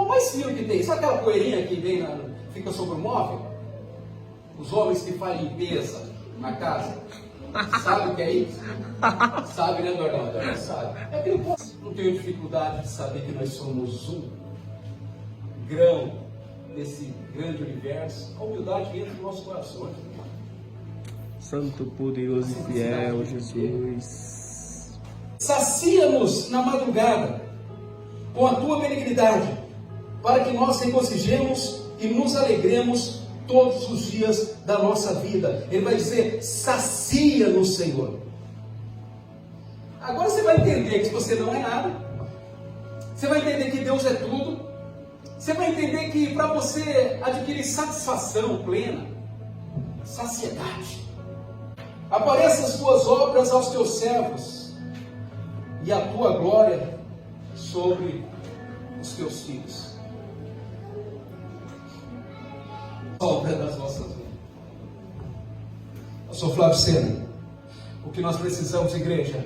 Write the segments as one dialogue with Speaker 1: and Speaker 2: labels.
Speaker 1: O mais fino que tem, sabe aquela poeirinha que vem fica sobre o móvel? Os homens que fazem limpeza na casa, sabe o que é isso? Sabe, né, Dornel? Sabe. É que não tenho dificuldade de saber que nós somos um grão nesse grande universo. A humildade entra no nosso coração.
Speaker 2: Santo, poderoso e fiel Jesus.
Speaker 1: Sacia-nos na madrugada com a tua benignidade, para que nós regozijemos e nos alegremos todos os dias da nossa vida. Ele vai dizer: sacia-nos, Senhor. Agora você vai entender que você não é nada. Você vai entender que Deus é tudo. Você vai entender que para você adquirir satisfação plena, saciedade, apareçam as tuas obras aos teus servos e a tua glória sobre os teus filhos. A obra das nossas vidas. Eu sou Flávio Sena. O que nós precisamos, igreja,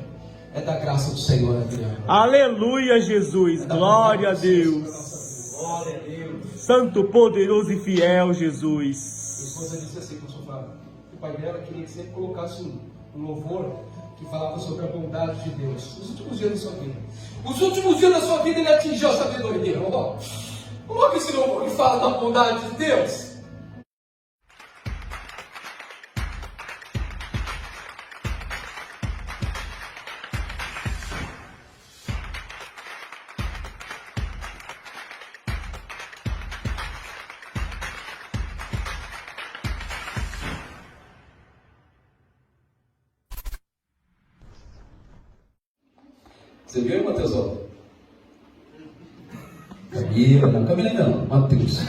Speaker 1: é da graça do Senhor.
Speaker 2: Aleluia, Jesus. Glória a Deus.
Speaker 1: Glória a Deus.
Speaker 2: Santo, poderoso e fiel Jesus.
Speaker 1: Minha esposa disse assim, pastor Flávio, que o pai dela queria que sempre colocasse um louvor que falava sobre a bondade de Deus. Os últimos dias da sua vida. Os últimos dias da sua vida ele atingiu a sabedoria. Coloca esse louvor que fala da bondade de Deus. Você viu, Mateusão? Camila não, Mateus.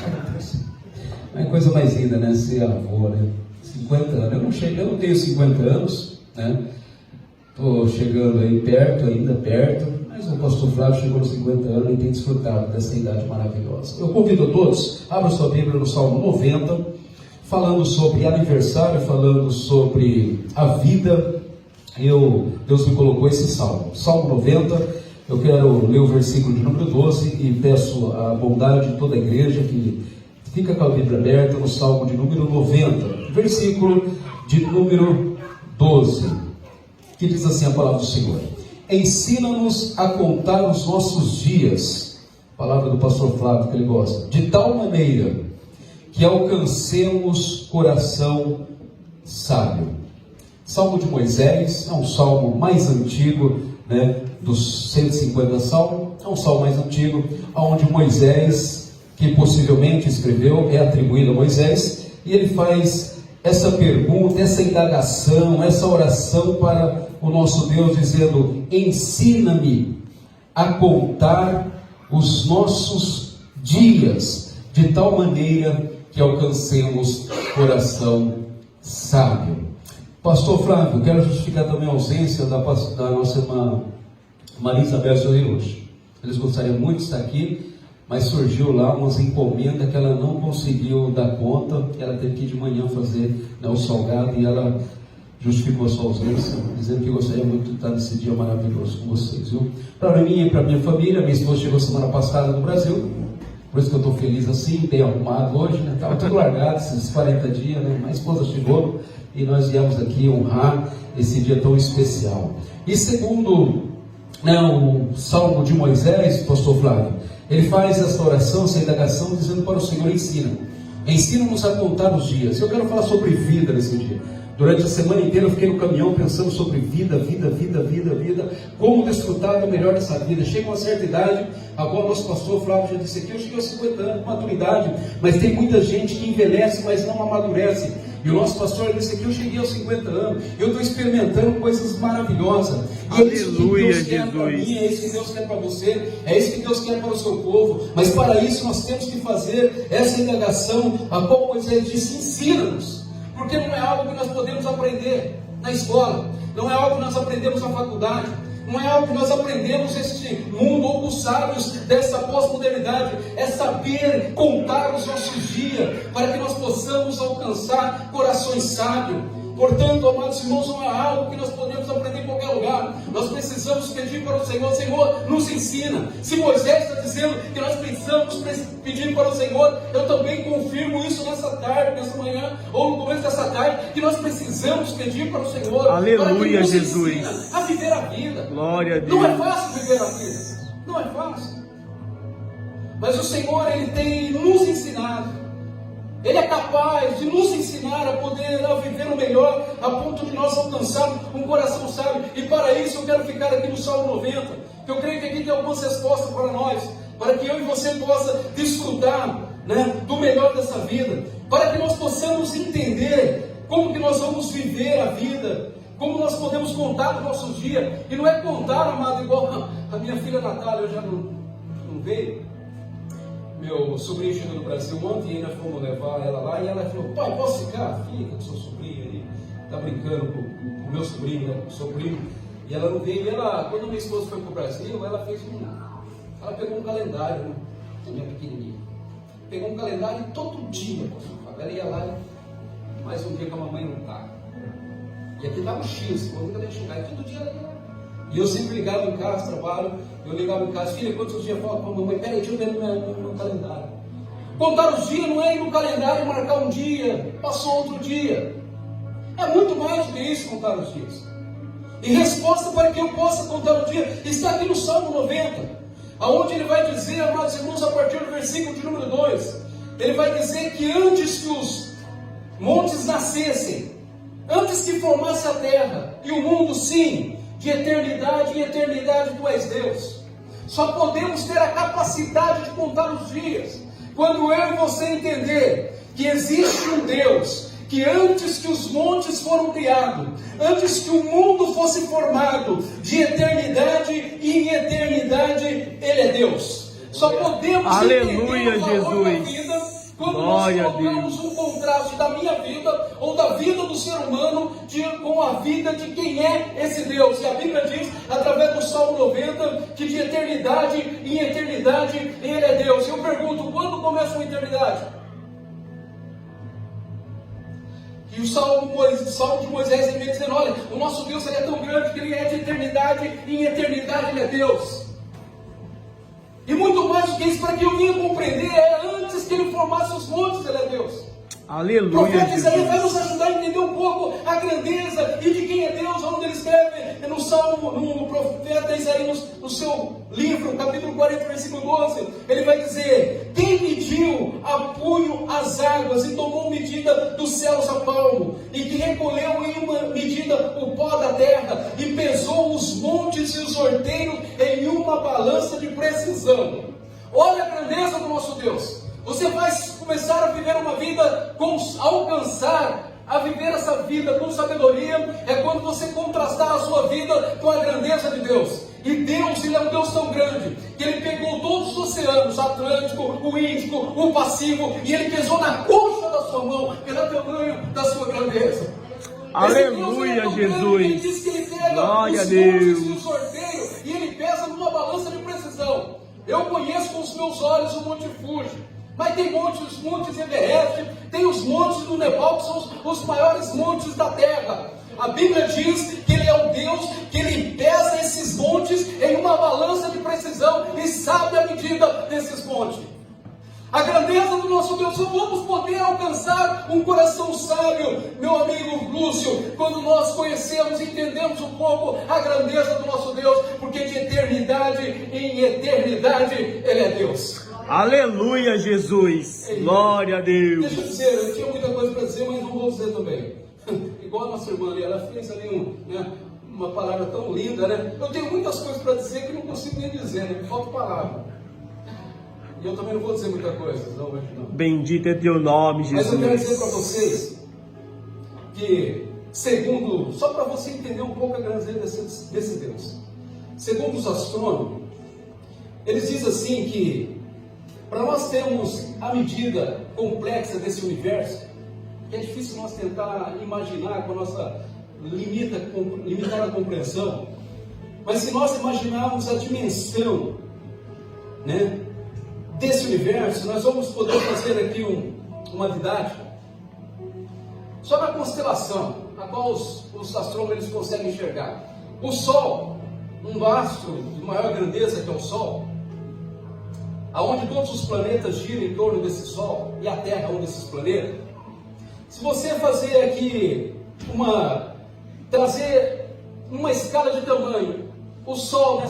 Speaker 1: É a coisa mais linda, né? Ser avô, né? 50 anos. Eu não tenho 50 anos, né? Estou chegando aí ainda perto, mas o pastor Flávio chegou aos 50 anos e tem desfrutado dessa idade maravilhosa. Eu convido todos, abra sua Bíblia no Salmo 90, falando sobre aniversário, falando sobre a vida. Deus me colocou esse salmo, Salmo 90, eu quero ler o versículo de número 12 e peço a bondade de toda a igreja que fica com a Bíblia aberta no Salmo de número 90, versículo de número 12, que diz assim a palavra do Senhor: ensina-nos a contar os nossos dias, palavra do pastor Flávio que ele gosta, de tal maneira que alcancemos coração sábio. Salmo de Moisés, é um salmo mais antigo, né, dos 150 salmos, é um salmo mais antigo, onde Moisés, que possivelmente escreveu, é atribuído a Moisés, e ele faz essa pergunta, essa indagação, essa oração para o nosso Deus, dizendo: ensina-me a contar os nossos dias, de tal maneira que alcancemos coração sábio. Pastor Flávio, quero justificar também a ausência da nossa irmã Maria Isabel Sorriluxo. Eles gostariam muito de estar aqui, mas surgiu lá umas encomendas que ela não conseguiu dar conta. Ela teve que ir de manhã fazer, né, o salgado, e ela justificou a sua ausência, dizendo que gostaria muito de estar nesse dia maravilhoso com vocês, viu? Para mim e para minha família, minha esposa chegou semana passada no Brasil, por isso que eu estou feliz assim, bem arrumado hoje, né? Estava tudo largado esses 40 dias, né? Minha esposa chegou e nós viemos aqui honrar esse dia tão especial. E segundo, né, o Salmo de Moisés, pastor Flávio, ele faz essa oração, essa indagação, dizendo para o Senhor: ensina-nos a contar os dias. Eu quero falar sobre vida nesse dia. Durante a semana inteira eu fiquei no caminhão pensando sobre vida, como desfrutar do melhor dessa vida. Chega uma certa idade, agora o nosso pastor Flávio já disse aqui, eu cheguei aos 50 anos, maturidade, mas tem muita gente que envelhece, mas não amadurece. E o nosso pastor disse aqui, eu cheguei aos 50 anos, eu estou experimentando coisas maravilhosas. E é isso que Deus quer para mim, é isso que Deus quer para você, é isso que Deus quer para o seu povo. Mas para isso nós temos que fazer essa indagação, a qual Moisés disse: ensina-nos. Porque não é algo que nós podemos aprender na escola, não é algo que nós aprendemos na faculdade, não é algo que nós aprendemos neste mundo ou dos sábios dessa pós-modernidade. É saber contar os nossos dias, para que nós possamos alcançar corações sábios. Portanto, amados irmãos, não é algo que nós podemos aprender em qualquer lugar. Nós precisamos pedir para o Senhor: Senhor, nos ensina. Se Moisés está dizendo que nós precisamos pedir para o Senhor. Eu também confirmo isso nessa tarde, nessa manhã, ou no começo dessa tarde, que nós precisamos pedir para o Senhor.
Speaker 2: Aleluia,
Speaker 1: para que nos
Speaker 2: Jesus.
Speaker 1: ensine a viver a vida.
Speaker 2: Glória a Deus.
Speaker 1: Não é fácil viver a vida. Não é fácil. Mas o Senhor, Ele tem nos ensinado. Ele é capaz de nos ensinar a poder viver o melhor, a ponto de nós alcançarmos um coração sábio. E para isso eu quero ficar aqui no Salmo 90, que eu creio que aqui tem algumas respostas para nós, para que eu e você possa desfrutar, né, do melhor dessa vida, para que nós possamos entender como que nós vamos viver a vida, como nós podemos contar os nossos dias. E não é contar, amado, igual a minha filha Natália, eu já não veio. Meu sobrinho chegou no Brasil ontem e nós fomos levar ela lá, e ela falou: pai, posso ficar? Fica com seu sobrinho ali, tá brincando com o meu sobrinho, né, com o seu primo. E ela não veio. E ela, quando minha esposa foi para o Brasil, ela ela pegou um calendário, né, minha pequenininha, pegou um calendário e todo dia, ela ia lá e mais um dia que a mamãe não está. E aqui estava X, quando ela ia chegar, e todo dia ela ia lá. E eu sempre ligava em casa, trabalho, eu ligava em casa: filha, quantos dias falta para a mamãe? Peraí, deixa eu ver no meu calendário. Contar os dias não é ir no calendário e marcar um dia, passou outro dia. É muito mais do que isso, contar os dias. E resposta para que eu possa contar o dia está aqui no Salmo 90, aonde ele vai dizer, amados irmãos, a partir do versículo de número 2, ele vai dizer que antes que os montes nascessem, antes que formasse a terra e o mundo, sim, de eternidade em eternidade tu és Deus. Só podemos ter a capacidade de contar os dias quando eu e você entender que existe um Deus que antes que os montes foram criados, antes que o mundo fosse formado, de eternidade em eternidade Ele é Deus. Só podemos
Speaker 2: Aleluia,
Speaker 1: entender o valor da
Speaker 2: Jesus.
Speaker 1: vida quando
Speaker 2: Glória
Speaker 1: nós
Speaker 2: a
Speaker 1: colocamos um contraste da minha vida ou da vida do ser humano com a vida de quem é esse Deus. E a Bíblia diz, através do Salmo 90, que de eternidade em eternidade Ele é Deus. Eu pergunto, quando começa uma eternidade? E o Salmo de Moisés, ele vem dizendo: olha, o nosso Deus, ele é tão grande que Ele é de eternidade e em eternidade Ele é Deus. E muito mais do que isso, para que eu venha compreender, antes que Ele formasse os montes, Ele é Deus.
Speaker 2: Aleluia,
Speaker 1: O profeta
Speaker 2: Jesus.
Speaker 1: Isaías vai nos ajudar a entender um pouco a grandeza e de quem é Deus, onde ele escreve no Salmo, no profeta Isaías, no seu livro, capítulo 40, versículo 12, ele vai dizer: quem mediu a punho as águas e tomou medida dos céus a palmo, e que recolheu em uma medida o pó da terra, e pesou os montes e os horteiros em uma balança de precisão. Olha a grandeza do nosso Deus. Você vai começar a viver uma vida, alcançar a viver essa vida com sabedoria, é quando você contrastar a sua vida com a grandeza de Deus. E Deus, Ele é um Deus tão grande, que Ele pegou todos os oceanos, o Atlântico, o Índico, o Pacífico, e Ele pesou na concha da sua mão, pelo tamanho da sua grandeza.
Speaker 2: Aleluia,
Speaker 1: Deus,
Speaker 2: Jesus.
Speaker 1: Ele diz que Ele pega
Speaker 2: Glória a
Speaker 1: os
Speaker 2: Deus.
Speaker 1: montes e os sorteios, e Ele pesa numa balança de precisão. Eu conheço com os meus olhos o Monte Fuji, mas tem os montes Everest, tem os montes do Nepal, que são os maiores montes da terra. A Bíblia diz que Ele é um Deus que Ele pesa esses montes em uma balança de precisão e sabe a medida desses montes. A grandeza do nosso Deus, só vamos poder alcançar um coração sábio, meu amigo Lúcio, quando nós conhecemos e entendemos um pouco a grandeza do nosso Deus, porque de eternidade em eternidade Ele é Deus.
Speaker 2: Aleluia, Jesus. Glória a Deus.
Speaker 1: Deixa eu dizer, eu tinha muita coisa para dizer, mas não vou dizer também. Igual a nossa irmã ali, ela fez ali uma palavra tão linda, né? Eu tenho muitas coisas para dizer que não consigo nem dizer, né? Me falta palavra. E eu também não vou dizer muita coisa, não, hoje não.
Speaker 2: Bendito é teu nome, Jesus.
Speaker 1: Mas eu quero dizer para vocês que, segundo, só para você entender um pouco a grandeza desse Deus, segundo os astrônomos, eles dizem assim que para nós termos a medida complexa desse universo, que é difícil nós tentar imaginar com a nossa limitada compreensão, mas se nós imaginarmos a dimensão, né, desse universo, nós vamos poder fazer aqui uma didática só na constelação, a qual os astrônomos eles conseguem enxergar. O Sol, um astro de maior grandeza que é o Sol, aonde todos os planetas giram em torno desse Sol, e a Terra é um desses planetas. Se você fazer aqui trazer uma escala de tamanho, o Sol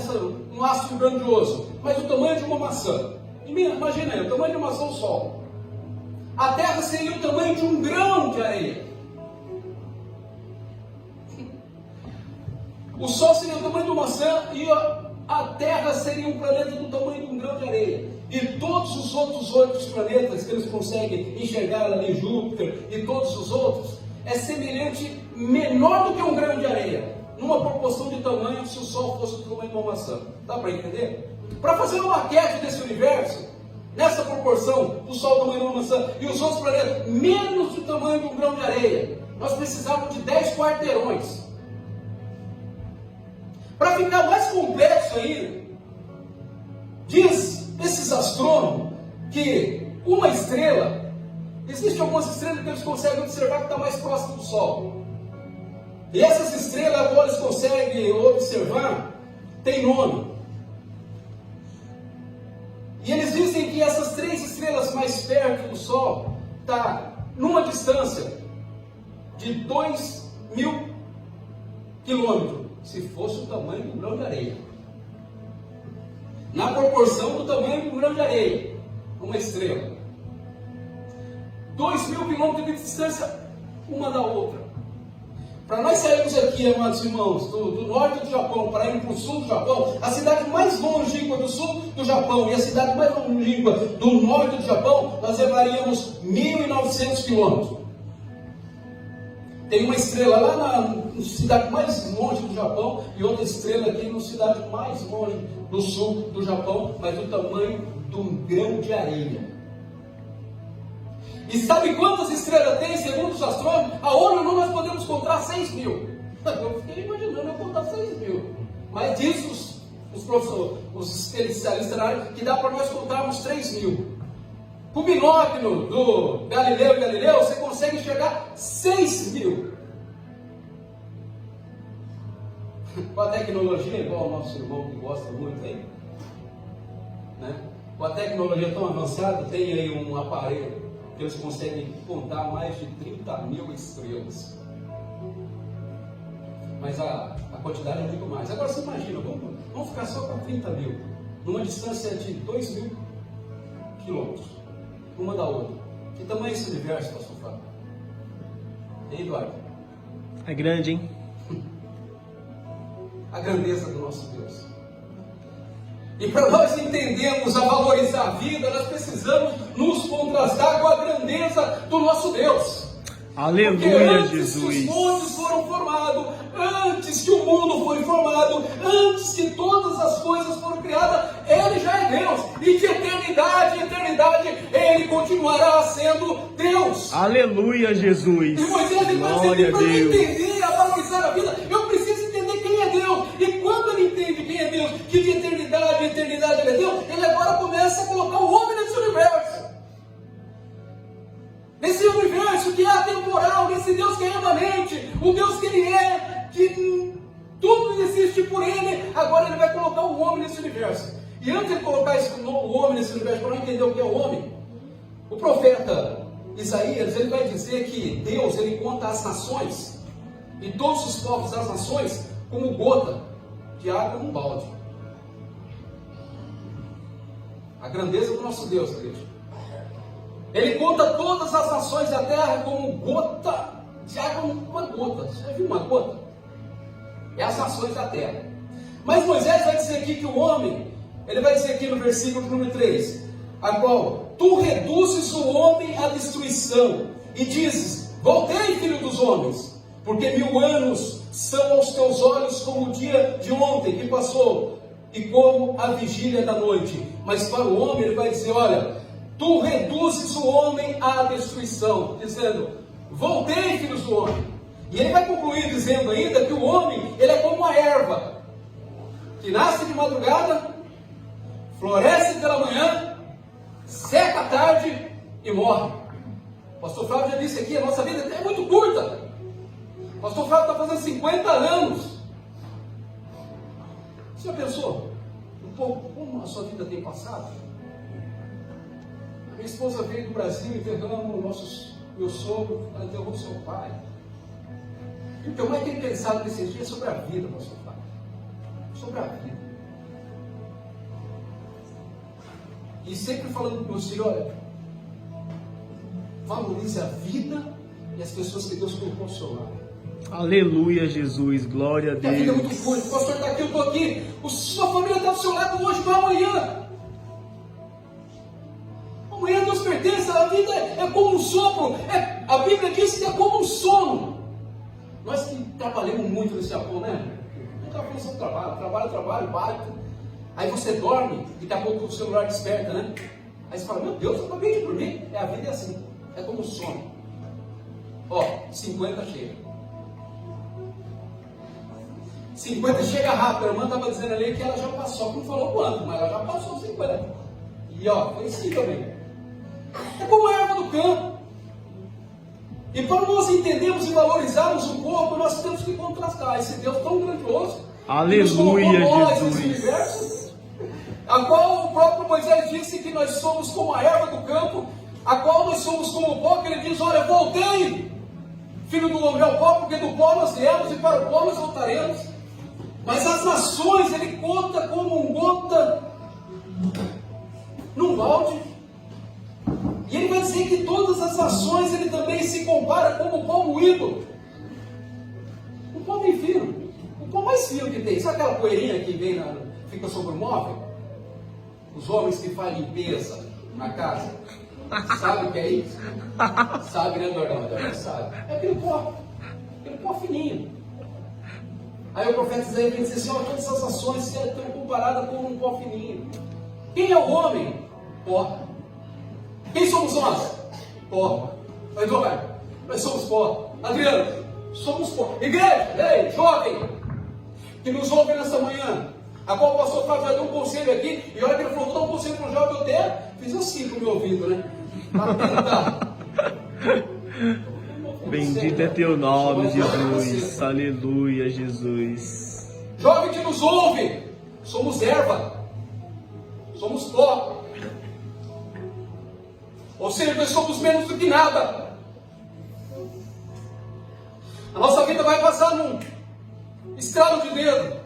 Speaker 1: um astro grandioso, mas o tamanho de uma maçã. Imagina aí, o tamanho de uma maçã, o Sol. A Terra seria o tamanho de um grão de areia. O Sol seria o tamanho de uma maçã e a Terra seria um planeta do tamanho de um grão de areia. E todos os outros planetas que eles conseguem enxergar ali, Júpiter e todos os outros, é semelhante, menor do que um grão de areia, numa proporção de tamanho se o Sol fosse o tamanho de uma maçã. Dá para entender? Para fazer uma maquete desse universo, nessa proporção, o Sol é o tamanho de uma maçã e os outros planetas menos do tamanho de um grão de areia, nós precisávamos de 10 quarteirões. Para ficar mais complexo ainda, diz esses astrônomos que uma estrela, existem algumas estrelas que eles conseguem observar que está mais próximo do Sol. E essas estrelas, agora eles conseguem observar, tem nome. E eles dizem que essas 3 estrelas mais perto do Sol está numa distância de 2.000 quilômetros, se fosse o tamanho de um grão de areia. Na proporção do tamanho de um grão de areia, uma estrela. 2.000 quilômetros de distância uma da outra. Para nós sairmos aqui, amados irmãos, do norte do Japão para ir para o sul do Japão, a cidade mais longínqua do sul do Japão e a cidade mais longínqua do norte do Japão, nós levaríamos 1.900 quilômetros. Tem uma estrela lá na cidade mais longe do Japão e outra estrela aqui na cidade mais longe do sul do Japão, mas do tamanho de um grão de areia. E sabe quantas estrelas tem, segundo os astrônomos? A ONU nós podemos contar 6.000. Eu fiquei imaginando eu contar 6.000. Mas diz os professores, os especialistas na área, que dá para nós contarmos 3.000. Com o binóculo do Galileu, você consegue enxergar 6.000. Com a tecnologia, igual o nosso irmão que gosta muito aí, né? Com a tecnologia tão avançada, tem aí um aparelho que eles conseguem contar mais de 30.000 estrelas. Mas a quantidade é muito mais. Agora você imagina, vamos ficar só com 30.000, numa distância de 2.000 quilômetros, uma da outra. Que tamanho é esse universo, pastor Fábio? Hein, Eduardo?
Speaker 2: É grande, hein?
Speaker 1: A grandeza do nosso Deus. E para nós entendermos a valorizar a vida, nós precisamos nos contrastar com a grandeza do nosso Deus.
Speaker 2: Aleluia,
Speaker 1: porque antes
Speaker 2: Jesus.
Speaker 1: que os montes foram formados, antes que o mundo foi formado, antes que todas as coisas foram criadas, Ele já é Deus. E de eternidade em eternidade, Ele continuará sendo Deus.
Speaker 2: Aleluia, Jesus.
Speaker 1: E Moisés,
Speaker 2: Glória a
Speaker 1: para
Speaker 2: Deus.
Speaker 1: entender, a valorizar a vida, eu preciso entender quem é Deus. E quando ele entende quem é Deus, que de eternidade em eternidade Ele é Deus, ele agora começa a colocar o homem nesse universo. Nesse universo que é atemporal, nesse Deus que é imanente, o Deus que Ele é, que tudo existe por Ele, agora Ele vai colocar o homem nesse universo. E antes de Ele colocar o homem nesse universo, para não entender o que é o homem, o profeta Isaías, ele vai dizer que Deus, Ele conta as nações, e todos os povos das nações, como gota de água num balde. A grandeza do nosso Deus, igreja. Ele conta todas as nações da terra como gota de água, uma gota. Você já viu uma gota? É as nações da terra. Mas Moisés vai dizer aqui que o homem, ele vai dizer aqui no versículo número 3, a qual tu reduzes o homem à destruição e dizes, voltei, filho dos homens, porque 1000 anos são aos teus olhos como o dia de ontem que passou e como a vigília da noite. Mas para o homem ele vai dizer, olha, tu reduzes o homem à destruição, dizendo, voltei, filhos do homem. E ele vai concluir dizendo ainda que o homem, ele é como uma erva, que nasce de madrugada, floresce pela manhã, seca à tarde e morre. O pastor Flávio já disse aqui, a nossa vida é muito curta. O pastor Flávio está fazendo 50 anos. Você já pensou um pouco como a sua vida tem passado? Minha esposa veio do Brasil, enterramos meu sogro, ela enterrou seu pai. O que eu mais tenho pensado nesses dias é sobre a vida, pastor Fábio. Sobre a vida. E sempre falando para você, olha, valorize a vida e as pessoas que Deus colocou ao seu lado.
Speaker 2: Aleluia, Jesus, glória a Deus.
Speaker 1: A vida é muito curta, o pastor está aqui, eu estou aqui, sua família está do seu lado hoje, não amanhã. Amanhã Deus pertence, a vida é como um sopro, a Bíblia diz que é como um sono. Nós que trabalhamos muito nesse Japão, né? Não está falando sobre trabalho, aí você dorme e daqui a pouco o celular desperta, né? Aí você fala, meu Deus, eu acabei de dormir. A vida é assim, é como um sono. Ó, 50 chega. 50 chega rápido. A irmã estava dizendo ali que ela já passou, não falou quanto, mas ela já passou 50. E ó, foi assim também. É como a erva do campo. E para nós entendermos e valorizarmos o corpo, nós temos que contrastar esse Deus tão grandioso.
Speaker 2: Aleluia, Jesus.
Speaker 1: Universo, a qual o próprio Moisés disse que nós somos como a erva do campo, a qual nós somos como o pó, que ele diz, olha, voltei, filho do homem ao pó, porque do pó nós viemos e para o pó nós voltaremos. Mas as nações, ele conta como um gota num balde. E ele vai dizer que todas as nações, ele também se compara como o pó moído. O pó bem fino. O pó mais fino que tem. Sabe aquela poeirinha que vem fica sobre o móvel? Os homens que fazem limpeza na casa. Sabe o que é isso? Sabe, né, Dorão? Sabe. É aquele pó fininho. Aí o profeta Isaías diz assim, ó, todas essas ações estão comparadas com um pó fininho. Quem é o homem? Pó. Quem somos nós? Pó. Eduardo, nós somos pó. Adriano, somos pó. Igreja, ei, jovem, que nos ouve nessa manhã, a qual o pastor Fábio já deu um conselho aqui, e olha que ele falou, vou dar um conselho para o jovem, eu até fiz assim com o meu ouvido, né? Para tentar.
Speaker 2: Bendito é teu nome, Jesus. Aleluia, Jesus.
Speaker 1: Jovem que nos ouve, somos erva, somos pó. Ou seja, nós somos menos do que nada. A nossa vida vai passar num estralo de dedo.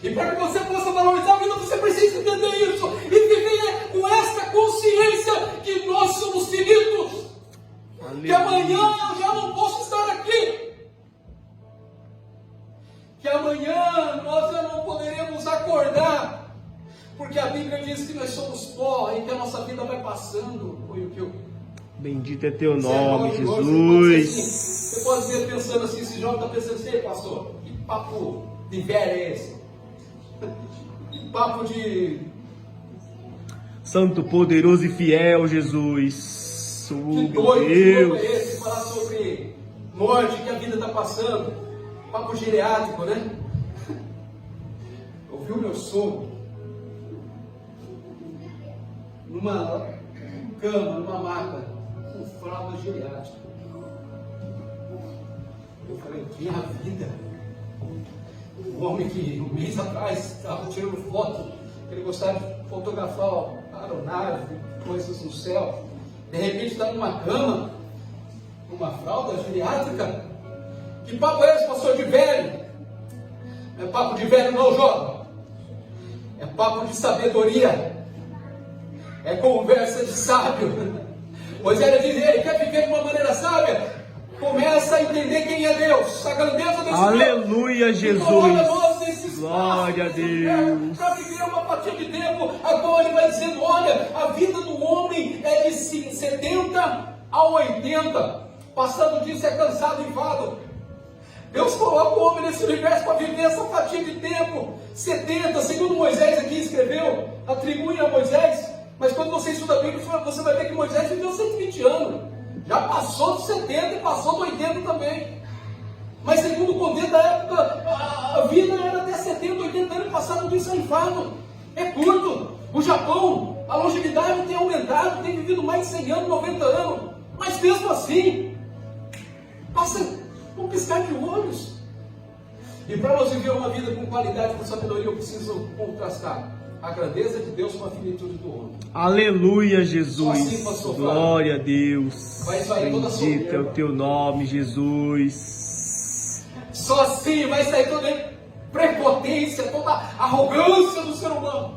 Speaker 1: E para que você possa valorizar a vida, você precisa entender isso e viver com esta consciência que nós somos finitos. Que amanhã eu já não posso estar aqui. Que amanhã nós já não poderemos acordar. Porque a Bíblia diz que nós somos pó e que a nossa vida vai passando.
Speaker 2: Bendito é teu nome, Jesus.
Speaker 1: Você pode dizer pensando assim, esse jovem está pensando assim, pastor, que papo de velho é esse? Que papo de...
Speaker 2: Santo, poderoso e fiel, Jesus.
Speaker 1: Que doido é esse? Falar sobre morte que a vida está passando. Papo geriátrico, né? Ouviu meu sogro numa cama, numa maca, com fralda geriátrica. Eu falei, que a vida? O homem que um mês atrás estava tirando foto, ele gostava de fotografar aeronave, coisas no céu. De repente está numa cama, numa fralda geriátrica. Que papo é esse, pastor, de velho? Não é papo de velho não, jovem. É papo de sabedoria. É conversa de sábio. Pois ele diz, ele quer viver de uma maneira sábia. Começa a entender quem é Deus, a grandeza desse
Speaker 2: Aleluia,
Speaker 1: Deus.
Speaker 2: Jesus. Glória a Deus.
Speaker 1: Para viver uma fatia de tempo, agora ele vai dizendo, olha, a vida do homem é de 70 a 80. Passando disso é cansado e enfado. Deus coloca o homem nesse universo para viver essa fatia de tempo. 70, segundo Moisés aqui escreveu, atribui a Moisés. Mas quando você estuda a Bíblia, você vai ver que Moisés viveu 120 anos. Já passou dos 70 e passou dos 80 também. Mas segundo o contexto da época, a vida era até 70, 80 anos, passado disso é enfado. É curto. O Japão, a longevidade tem aumentado, tem vivido mais de 100 anos, 90 anos. Mas mesmo assim, passa um piscar de olhos. E para nós viver uma vida com qualidade, com sabedoria, eu preciso contrastar a grandeza de Deus com a finitude do homem.
Speaker 2: Aleluia,
Speaker 1: Só
Speaker 2: Jesus.
Speaker 1: assim, pastor Flávio.
Speaker 2: Glória a Deus.
Speaker 1: Vai sair toda a
Speaker 2: Bendito é
Speaker 1: soberba.
Speaker 2: o teu nome, Jesus.
Speaker 1: Só assim vai sair toda a prepotência, toda a arrogância do ser humano,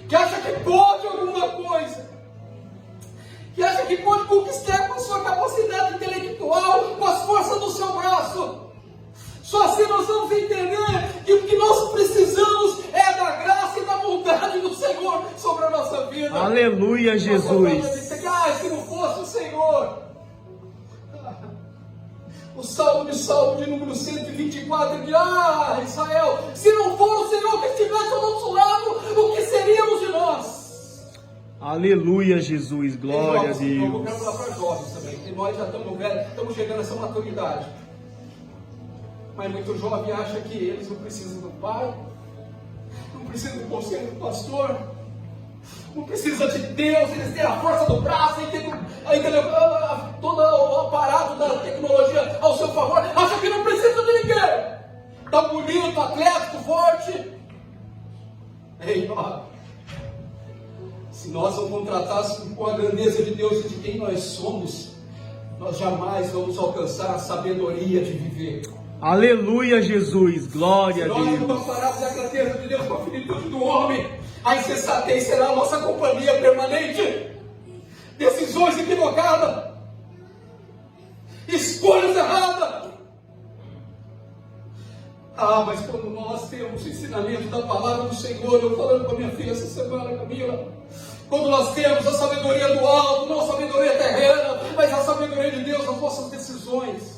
Speaker 1: que acha que pode alguma coisa, que acha que pode conquistar com a sua capacidade intelectual, com as forças do seu braço. Só assim nós vamos entender que o que nós precisamos é da graça e da bondade do Senhor sobre a nossa vida.
Speaker 2: Aleluia, Jesus.
Speaker 1: Se não fosse o Senhor. O Salmo de número 124 diz: Israel, se não for o Senhor que estivesse ao nosso lado, o que seríamos de nós?
Speaker 2: Aleluia, Jesus. Glória a
Speaker 1: Eu quero
Speaker 2: Deus.
Speaker 1: falar para jovens também, porque nós já estamos velhos, estamos chegando a essa maturidade. Mas muito jovem acha que eles não precisam do pai, não precisam do conselho do pastor, não precisa de Deus, eles têm a força do braço, todo o aparato da tecnologia ao seu favor, acha que não precisa de ninguém. Está bonito, atlético, forte. Ei, ó, se nós não contratássemos com a grandeza de Deus e de quem nós somos, nós jamais vamos alcançar a sabedoria de viver.
Speaker 2: Aleluia, Jesus. Glória a
Speaker 1: Se nós não
Speaker 2: Deus.
Speaker 1: compararmos a grandeza de Deus com a finitude do homem, a insensatez será a nossa companhia permanente. Decisões equivocadas, escolhas erradas. Mas quando nós temos o ensinamento da palavra do Senhor, eu falando com a minha filha essa semana, Camila, quando nós temos a sabedoria do alto, não a sabedoria terrena, mas a sabedoria de Deus nas nossas decisões,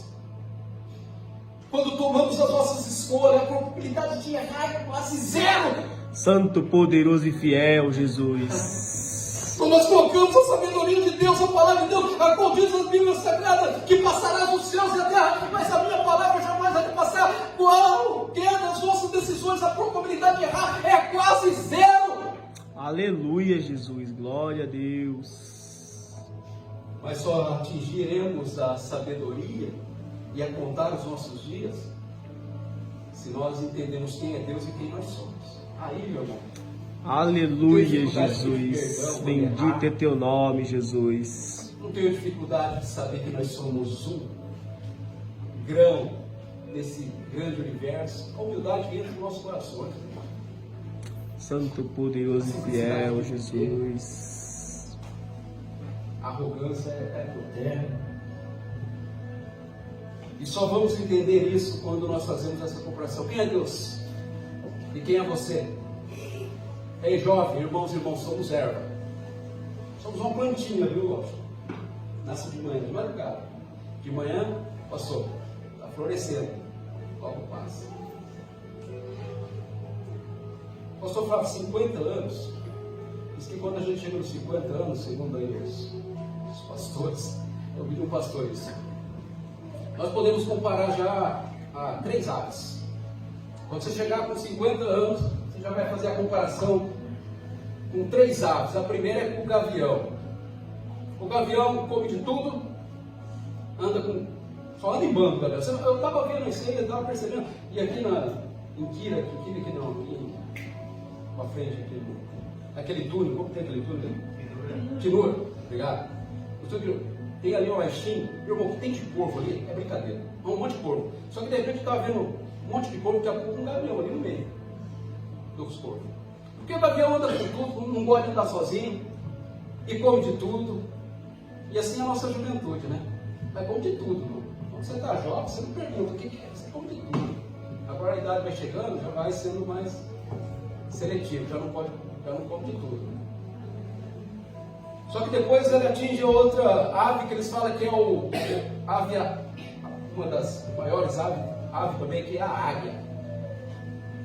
Speaker 1: quando tomamos as nossas escolhas, a probabilidade de errar é quase zero.
Speaker 2: Santo, poderoso e fiel, Jesus.
Speaker 1: Quando nós colocamos a sabedoria de Deus, a palavra de Deus, a qual diz as Bíblias Sagradas, que passarás os céus e a terra, mas a minha palavra jamais vai passar. Qualquer das nossas decisões, a probabilidade de errar é quase zero.
Speaker 2: Aleluia, Jesus. Glória a Deus.
Speaker 1: Mas só atingiremos a sabedoria e a contar os nossos dias se nós entendemos quem é Deus e quem nós somos. Aí, meu irmão.
Speaker 2: Aleluia, Jesus. Bendito é teu nome, Jesus.
Speaker 1: Não tenho dificuldade de saber que nós somos um grão desse grande universo. A humildade que entra nos nossos corações.
Speaker 2: Santo, poderoso e fiel, Jesus.
Speaker 1: A arrogância é por terra. E só vamos entender isso quando nós fazemos essa comparação. Quem é Deus? E quem é você? Ei, jovem, irmãos e irmãos, somos erva. Somos uma plantinha, viu, Lógico? Nasce de manhã, de madrugada. De manhã, passou. Está florescendo. Logo passa. O pastor Flávio, 50 anos. Diz que quando a gente chega nos 50 anos, segundo aí os pastores, eu vi de um pastor isso. Nós podemos comparar já a 3 aves. Quando você chegar com 50 anos, você já vai fazer a comparação com 3 aves. A primeira é com o gavião. O gavião come de tudo, só anda em bando, gavião. Eu estava vendo isso aí, eu estava percebendo. E aqui em Kira, aqui com a frente, aquele túnel, como tem aquele túnel? Tinur, obrigado. Tem ali um laixinho, irmão, que tem de corvo ali, é brincadeira, é um monte de corvo. Só que de repente estava vendo um monte de corvo, daqui a pouco um gavião ali no meio dos corvos. Porque o gavião anda com tudo, não gosta de andar sozinho, e come de tudo. E assim é a nossa juventude, né? Mas come de tudo, irmão. Quando você está jovem, você não pergunta o que é, você come de tudo. Agora a idade vai chegando, já vai sendo mais seletivo, já não come de tudo. Só que depois ele atinge outra ave que eles falam que é uma das maiores aves também, que é a águia.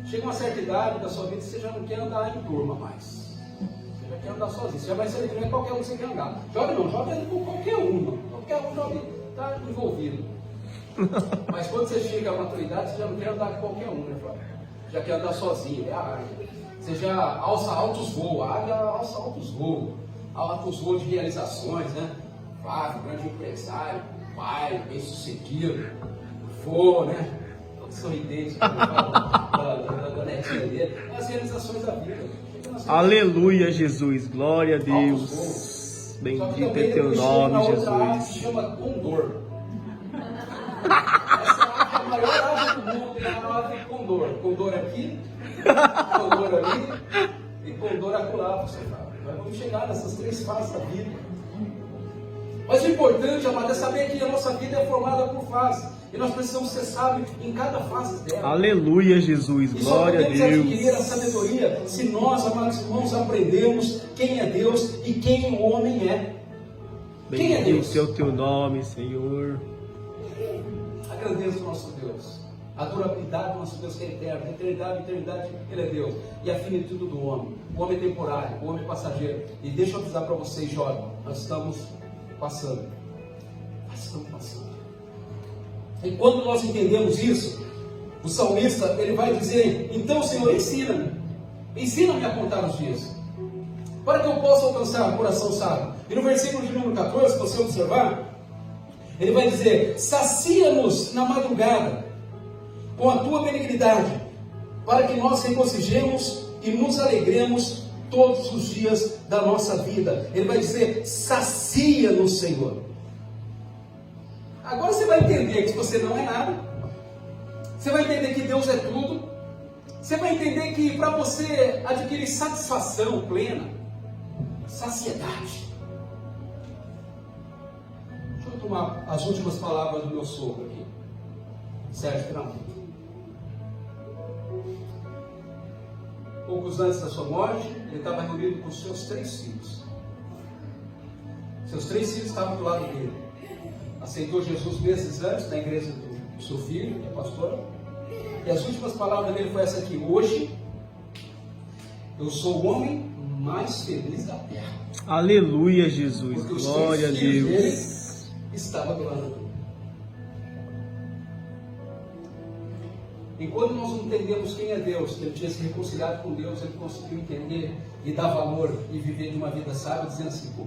Speaker 1: Chega uma certa idade da sua vida e você já não quer andar em turma mais. Você já quer andar sozinho. Você já vai ser não é qualquer um que você quer andar. Jovem não, jovem anda com qualquer um. Qualquer um jovem está envolvido. Mas quando você chega à maturidade, você já não quer andar com qualquer um, né, Flávio? Já quer andar sozinho, é a águia. Você já alça altos voos, a águia alça altos voos. Altos voos de realizações, né? Flávio, grande empresário, pai, bem sucedido, vô, né? sorridente, da netinha dele, as realizações da vida.
Speaker 2: Aleluia, Jesus. Glória a Deus. Bendito é teu nome, Jesus.
Speaker 1: Se chama Condor. Essa ave é a maior ave do mundo, é a ave Condor. Condor aqui, Condor ali e Condor acolá, você sabe. Nós vamos chegar nessas três fases da vida. Mas o importante, amado, é saber que a nossa vida é formada por fases. E nós precisamos ser sábios em cada fase dela.
Speaker 2: Aleluia, Jesus. Glória a
Speaker 1: Deus. E só podemos adquirir a
Speaker 2: Deus.
Speaker 1: sabedoria se nós, amados irmãos, aprendemos quem é Deus e quem o homem é. Quem é Deus?
Speaker 2: Bendito é o teu nome, Senhor.
Speaker 1: A grandeza do nosso Deus. A durabilidade do nosso Deus que é eterno. Eternidade, Ele é Deus. E a finitude do homem. O homem é temporário, o homem é passageiro. E deixa eu avisar para vocês, jovens, nós estamos passando. Estamos passando. E quando nós entendemos isso, o salmista, ele vai dizer, então Senhor, ensina-me a contar os dias, para que eu possa alcançar o coração sábio. E no versículo de número 14, se você observar, ele vai dizer, sacia-nos na madrugada, com a tua benignidade, para que nós regozijemos e nos alegremos todos os dias da nossa vida. Ele vai dizer, sacia-nos, Senhor. Agora você vai entender que você não é nada. Você vai entender que Deus é tudo. Você vai entender que para você adquirir satisfação plena, saciedade. Deixa eu tomar as últimas palavras do meu sogro aqui. Sérgio Tramonte. Poucos antes da sua morte, ele estava reunido com seus 3 filhos. Seus 3 filhos estavam do lado dele. Aceitou Jesus meses antes na igreja do seu filho, que é pastor. E as últimas palavras dele foi essa aqui: hoje eu sou o homem mais feliz da terra.
Speaker 2: Aleluia, Jesus.
Speaker 1: Porque os
Speaker 2: Glória a
Speaker 1: 3 filhos
Speaker 2: Deus.
Speaker 1: dele estavam do lado dele. Enquanto nós não entendemos quem é Deus, que ele tinha se reconciliado com Deus, ele conseguiu entender e dar valor e viver de uma vida sábia, dizendo assim, pô,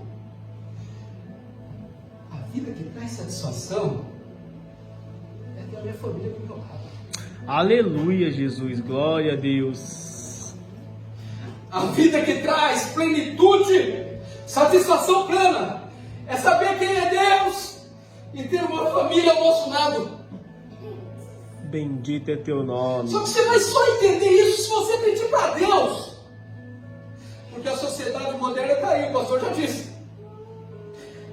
Speaker 1: a vida que traz satisfação é ter a minha família do meu lado.
Speaker 2: Aleluia, Jesus. Glória a Deus.
Speaker 1: A vida que traz plenitude, satisfação plena, é saber quem é Deus e ter uma família ao nosso lado.
Speaker 2: Bendito é teu nome.
Speaker 1: Só que você vai só entender isso se você pedir para Deus. Porque a sociedade moderna está aí, o pastor já disse.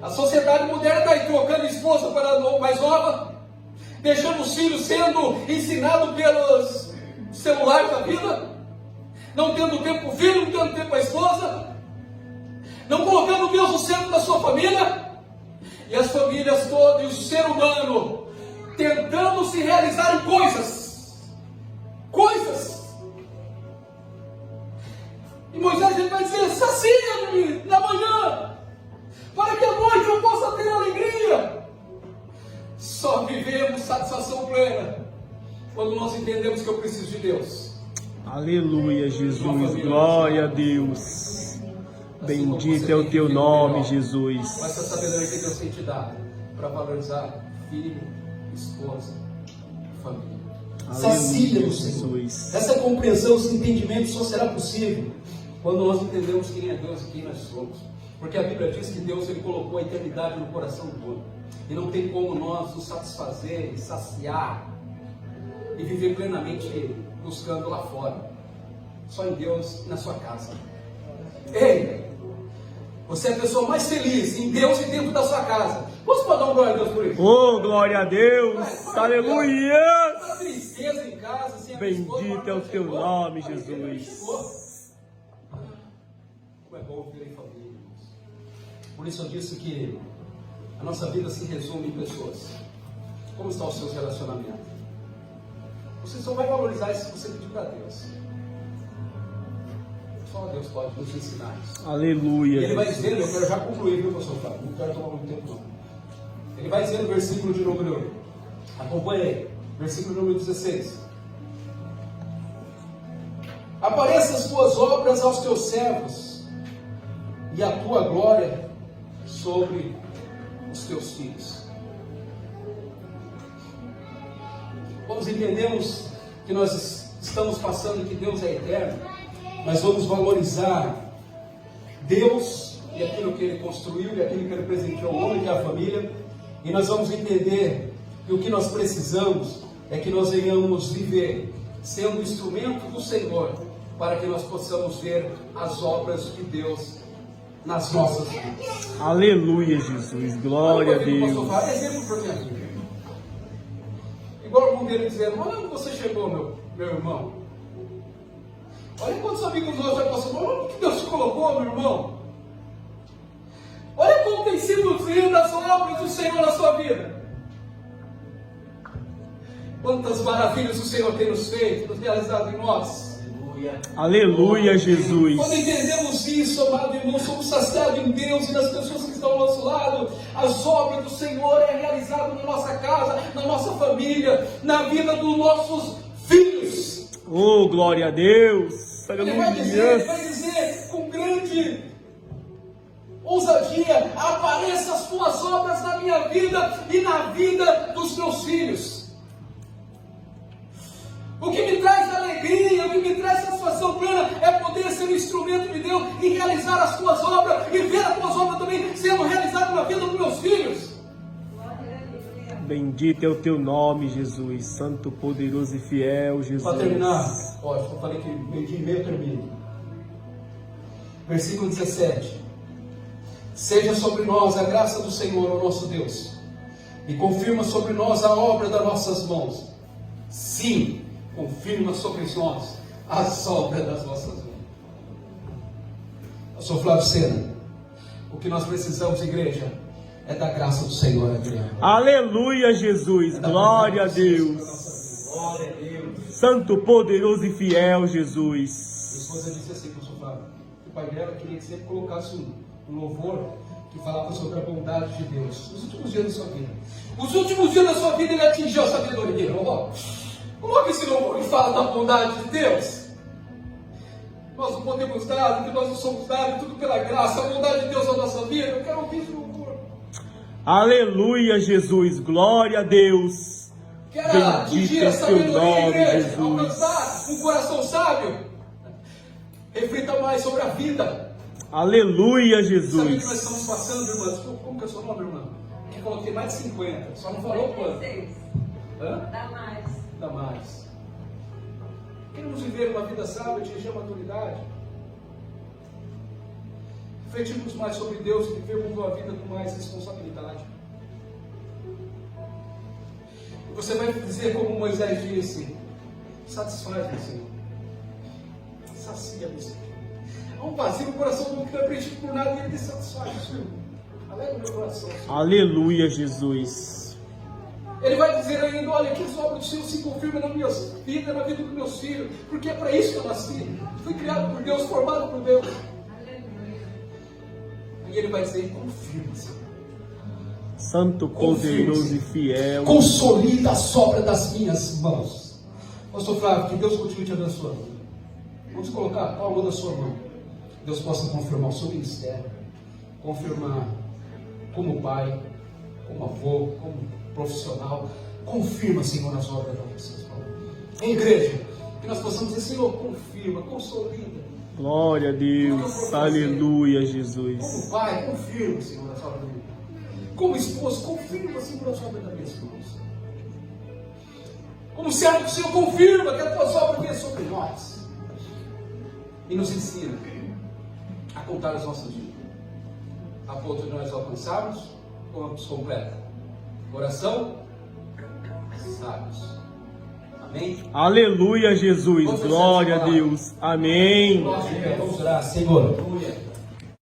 Speaker 1: A sociedade moderna está aí, trocando esposa para mais nova, deixando os filhos sendo ensinados pelos celulares da vida, não tendo tempo para o filho, não tendo tempo para a esposa, não colocando Deus no centro da sua família, e as famílias todas, e o ser humano tentando se realizar em coisas. E Moisés ele vai dizer, sacia-me na manhã, para que à noite eu possa ter alegria. Só vivemos satisfação plena quando nós entendemos que eu preciso de Deus.
Speaker 2: Aleluia, Jesus. Glória a Deus. Bendito é o teu nome, Jesus.
Speaker 1: Com essa sabedoria que Deus tem te dado para valorizar filho, esposa, família. Sacia-nos, Senhor. Essa compreensão, esse entendimento só será possível quando nós entendemos quem é Deus e quem nós somos. Porque a Bíblia diz que Deus ele colocou a eternidade no coração do homem. E não tem como nós nos satisfazer, saciar e viver plenamente buscando lá fora. Só em Deus e na sua casa. Ei! Você é a pessoa mais feliz em Deus e dentro da sua casa. Você pode dar um glória a Deus por isso?
Speaker 2: Oh, glória a Deus! Aleluia!
Speaker 1: A tristeza em casa, sem a
Speaker 2: Bendito é o teu nome, Jesus.
Speaker 1: Como é bom viver em família, irmãos. Por isso eu disse que a nossa vida se resume em pessoas. Como estão os seus relacionamentos? Você só vai valorizar isso se você pedir para Deus. Só Deus pode nos ensinar isso.
Speaker 2: Aleluia.
Speaker 1: E ele vai dizer, eu quero já concluir, viu, pastor Fábio? Não quero tomar muito tempo, não. Ele vai dizer no versículo de número, acompanhe aí, versículo número 16. Apareçam as tuas obras aos teus servos, e a tua glória sobre os teus filhos. Vamos entendermos que nós estamos passando, que Deus é eterno. Mas vamos valorizar Deus e aquilo que Ele construiu, e aquilo que Ele presenteou ao homem, que é a família. E nós vamos entender que o que nós precisamos é que nós venhamos viver sendo instrumento do Senhor, para que nós possamos ver as obras de Deus nas nossas vidas.
Speaker 2: Aleluia, Jesus. Glória a Deus.
Speaker 1: Exemplo para minha vida. Igual o irmão dele dizendo: olha onde você chegou, meu irmão. Olha quantos amigos nós já passamos. Olha onde que Deus te colocou, meu irmão. Olha como tem sido vindo as obras do Senhor na sua vida. Quantas maravilhas o Senhor tem nos feito, nos realizado em nós.
Speaker 2: Aleluia, Jesus.
Speaker 1: Quando entendemos isso, amado irmão, somos saciados em Deus e nas pessoas que estão ao nosso lado. As obras do Senhor é realizado na nossa casa, na nossa família, na vida dos nossos filhos.
Speaker 2: Oh, glória a Deus.
Speaker 1: Ele vai dizer com grande ousadia: apareça as tuas obras na minha vida e na vida dos meus filhos. O que me traz alegria, o que me traz satisfação plena é poder ser um instrumento de Deus e realizar as tuas obras e ver as tuas obras também sendo realizadas na vida dos meus filhos.
Speaker 2: Bendito é o teu nome, Jesus, santo, poderoso e fiel, Jesus.
Speaker 1: Para terminar, ó, eu falei que meio-dia e meio eu termino. Versículo 17: seja sobre nós a graça do Senhor, o nosso Deus, e confirma sobre nós a obra das nossas mãos. Sim, confirma sobre nós as obras das nossas mãos. Eu sou Flávio Sena. O que nós precisamos, igreja, é da graça do Senhor, Adriano.
Speaker 2: Aleluia, Jesus. Glória a Deus.
Speaker 1: Glória a Deus.
Speaker 2: Santo, poderoso e fiel, Jesus.
Speaker 1: Minha esposa disse assim para o seu Flávio: o pai dela queria que sempre colocasse um louvor que falava sobre a bondade de Deus. Os últimos dias da sua vida. Os últimos dias da sua vida ele atingiu a sabedoria. Coloque esse louvor que fala da bondade de Deus. Nós não podemos dar, que nós não somos dados, tudo pela graça, a bondade de Deus na nossa vida. Eu quero ouvir esse louvor.
Speaker 2: Aleluia, Jesus. Glória a Deus.
Speaker 1: Quero atingir a sabedoria, igreja,
Speaker 2: Jesus.
Speaker 1: alcançar um coração sábio. Reflita mais sobre a vida.
Speaker 2: Aleluia, Jesus.
Speaker 1: Sabe o que nós estamos passando, irmãs? Como que é o seu nome, irmã? Eu coloquei mais de 50, só não falou quanto.
Speaker 3: 56.
Speaker 1: Hã?
Speaker 3: Dá mais.
Speaker 1: Dá mais. Queremos viver uma vida sábia, atingir a maturidade. Refletirmos mais sobre Deus e vivermos uma vida com mais responsabilidade. E você vai dizer como Moisés disse: satisfaz-me, Senhor. Sacia-me, Senhor. Há um vazio no coração do que não é preenchido por nada e ele te satisfaz, Senhor. Alegra o meu coração, Senhor.
Speaker 2: Aleluia, Jesus.
Speaker 1: Ele vai dizer ainda: olha, que as obras do Senhor se confirmam na minha vida, na vida dos meus filhos, porque é para isso que eu nasci. Fui criado por Deus, formado por Deus. E ele vai dizer: confirma, Senhor.
Speaker 2: Santo, poderoso e fiel.
Speaker 1: Consolida a sobra das minhas mãos. Pastor Flávio, que Deus continue te abençoando. Vamos colocar a palma da sua mão. Deus possa confirmar o seu ministério, confirmar como pai, como avô, como profissional. Confirma, Senhor, as obras das nossas mãos. Em igreja, que nós possamos dizer: Senhor, confirma, consolida.
Speaker 2: Glória a Deus. Aleluia, Jesus.
Speaker 1: Como pai, confirma, Senhor, as obras da minha mão. Como esposo, confirma, Senhor, as obras das minhas mãos. Como servo do Senhor, confirma que as tuas obras venham sobre nós. E nos ensina a contar as nossas vidas, a ponto de nós alcançarmos campos completos. Coração, sábios. Amém?
Speaker 2: Aleluia, Jesus. Glória a Deus. Amém.
Speaker 1: Vamos orar, Senhor. Aleluia.